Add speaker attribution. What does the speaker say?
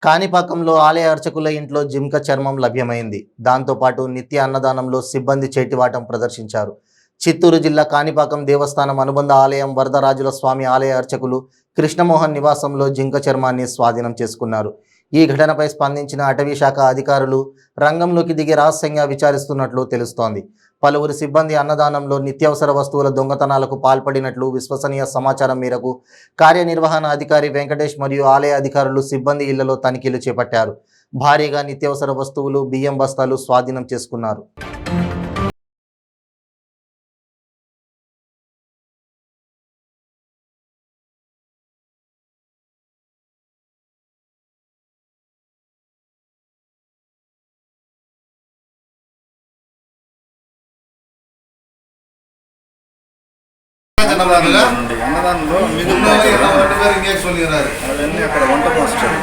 Speaker 1: కాణిపాకంలో ఆలయ అర్చకుల ఇంట్లో జింక చర్మం లభ్యమైంది. దాంతోపాటు నిత్య అన్నదానంలో సిబ్బంది చేతివాటం ప్రదర్శించారు. చిత్తూరు జిల్లా కాణిపాకం దేవస్థానం అనుబంధ ఆలయం వరదరాజుల స్వామి ఆలయ అర్చకులు కృష్ణమోహన్ నివాసంలో జింక చర్మాన్ని స్వాధీనం చేసుకున్నారు. ఈ ఘటనపై స్పందించిన అటవీ శాఖ అధికారులు రంగంలోకి దిగి రహస్యంగా విచారిస్తున్నట్లు తెలుస్తోంది. పలువురు సిబ్బంది అన్నదానంలో నిత్యావసర వస్తువుల దొంగతనాలకు పాల్పడినట్లు విశ్వసనీయ సమాచారం మేరకు కార్యనిర్వహణ అధికారి వెంకటేష్ మరియు ఆలయ అధికారులు సిబ్బంది ఇళ్లలో తనిఖీలు చేపట్టారు. భారీగా నిత్యావసర వస్తువులు, బియ్యం బస్తాలు స్వాధీనం చేసుకున్నారు.
Speaker 2: అన్నదానంలో అవన్నీ అక్కడ వంట మాస్టర్